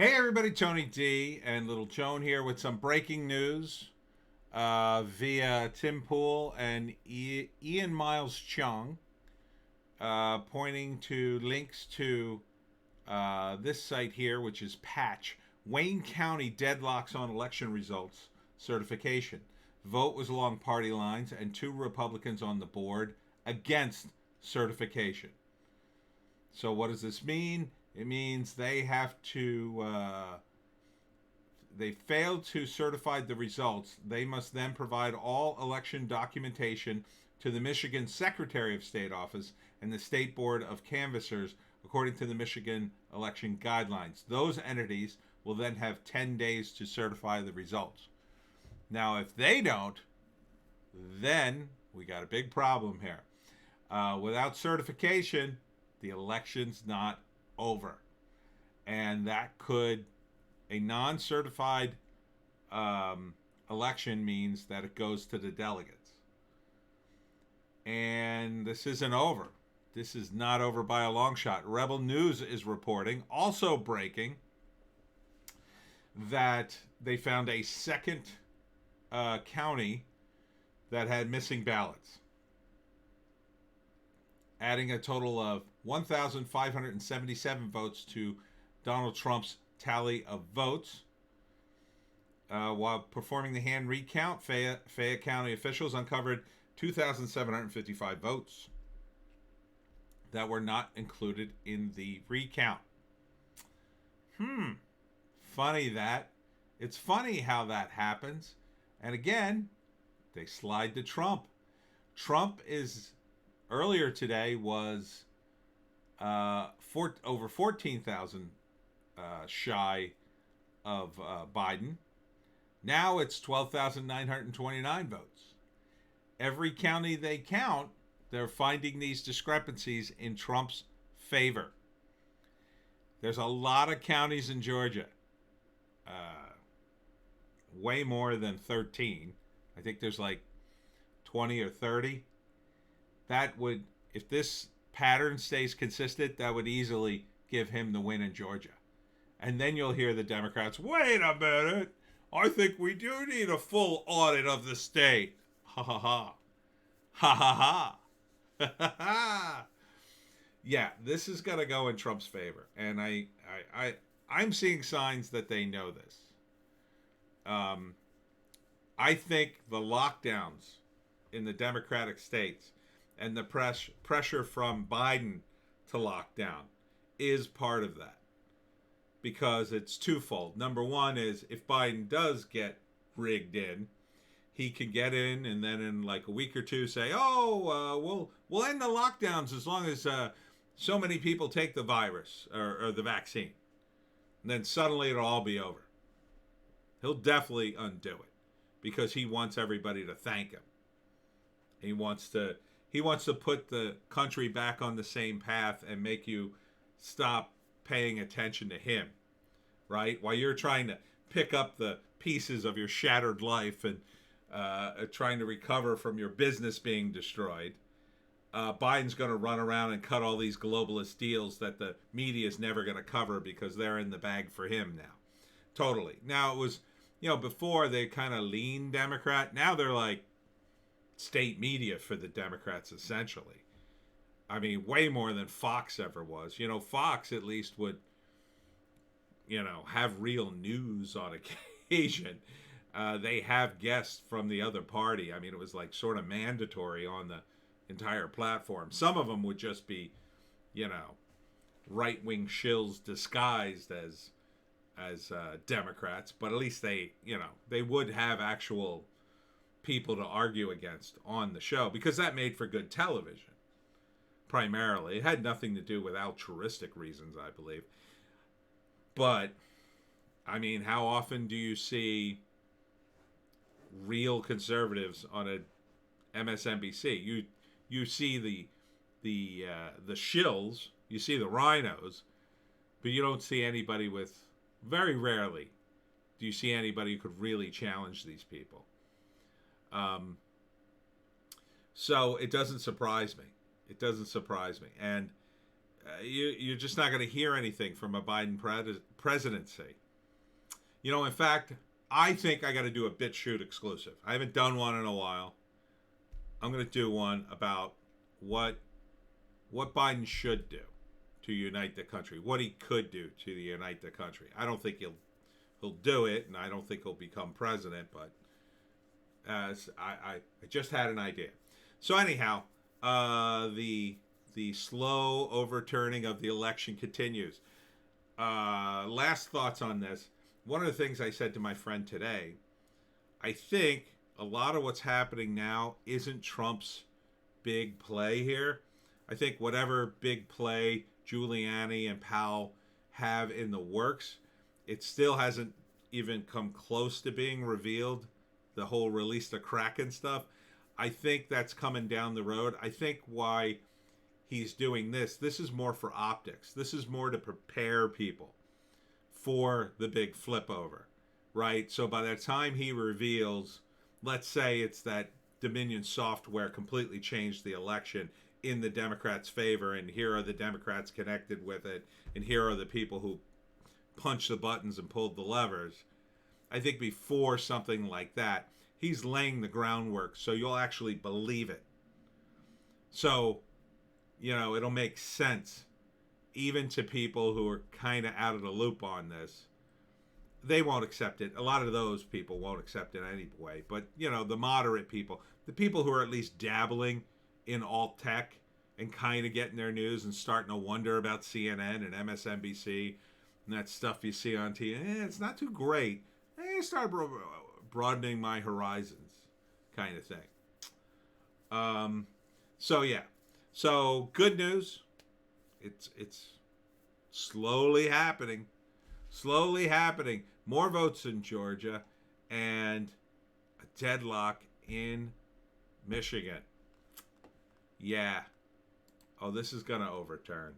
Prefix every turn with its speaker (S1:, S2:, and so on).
S1: Hey everybody, Tony D and Little Joan here with some breaking news via Tim Pool and Ian Miles Chung, pointing to links to this site here, which is Patch. Wayne County deadlocks on election results certification. Vote was along party lines, and two Republicans on the board against certification. So, what does this mean? It means they have to, they failed to certify the results. They must then provide all election documentation to the Michigan Secretary of State office and the State Board of Canvassers, according to the Michigan election guidelines. Those entities will then have 10 days to certify the results. Now, if they don't, then we got a big problem here. Without certification, the election's not over. And that could, a non certified election means that it goes to the delegates. And this isn't over. This is not over by a long shot. Rebel News is reporting, also breaking, that they found a second county that had missing ballots, adding a total of 1,577 votes to Donald Trump's tally of votes. While performing the hand recount, Fayette County officials uncovered 2,755 votes that were not included in the recount. Funny that. It's funny how that happens. And again, they slide to Trump. Trump is, earlier today, was over 14,000 shy of Biden. Now it's 12,929 votes. Every county they count, they're finding these discrepancies in Trump's favor. There's a lot of counties in Georgia, way more than 13. I think there's like 20 or 30. That would, if this pattern stays consistent, that would easily give him the win in Georgia. And then you'll hear the Democrats, wait a minute, I think we do need a full audit of the state. Ha ha ha. Ha ha ha. Ha ha ha. Yeah, this is gonna go in Trump's favor. And I'm seeing signs that they know this. I think the lockdowns in the Democratic states and the pressure from Biden to lock down is part of that, because it's twofold. Number one is, if Biden does get rigged in, he can get in and then in like a week or two say, we'll end the lockdowns as long as so many people take the virus or the vaccine. And then suddenly it'll all be over. He'll definitely undo it because he wants everybody to thank him. He wants to put the country back on the same path and make you stop paying attention to him, right? While you're trying to pick up the pieces of your shattered life and trying to recover from your business being destroyed, Biden's going to run around and cut all these globalist deals that the media is never going to cover because they're in the bag for him now. Totally. Now, it was, before they kind of leaned Democrat. Now they're like state media for the Democrats, essentially. I mean, way more than Fox ever was. Fox at least would, have real news on occasion. They have guests from the other party. I mean, it was like sort of mandatory on the entire platform. Some of them would just be, right-wing shills disguised as Democrats, but at least they would have actual people to argue against on the show, because that made for good television. Primarily, it had nothing to do with altruistic reasons, I believe. But I mean, how often do you see real conservatives on a MSNBC? You see the shills, you see the rhinos, but you don't see anybody with. Very rarely do you see anybody who could really challenge these people. So it doesn't surprise me. And you're just not going to hear anything from a Biden presidency. In fact, I think I got to do a BitChute exclusive. I haven't done one in a while. I'm going to do one about what Biden should do to unite the country, what he could do to unite the country. I don't think he'll do it, and I don't think he'll become president. But I just had an idea. So anyhow, the slow overturning of the election continues. Last thoughts on this. One of the things I said to my friend today, I think a lot of what's happening now isn't Trump's big play here. I think whatever big play Giuliani and Powell have in the works, it still hasn't even come close to being revealed. The whole release the Kraken stuff. I think that's coming down the road. I think why he's doing this is more for optics. This is more to prepare people for the big flip over, right? So by the time he reveals, let's say it's that Dominion software completely changed the election in the Democrats' favor, and here are the Democrats connected with it, and here are the people who punched the buttons and pulled the levers. I think before something like that, he's laying the groundwork so you'll actually believe it. So, it'll make sense even to people who are kind of out of the loop on this. They won't accept it. A lot of those people won't accept it anyway. But, the moderate people, the people who are at least dabbling in alt tech and kind of getting their news and starting to wonder about CNN and MSNBC and that stuff you see on TV, it's not too great. Start broadening my horizons kind of thing. So, yeah. So, good news. It's slowly happening. Slowly happening. More votes in Georgia and a deadlock in Michigan. Yeah. Oh, this is going to overturn.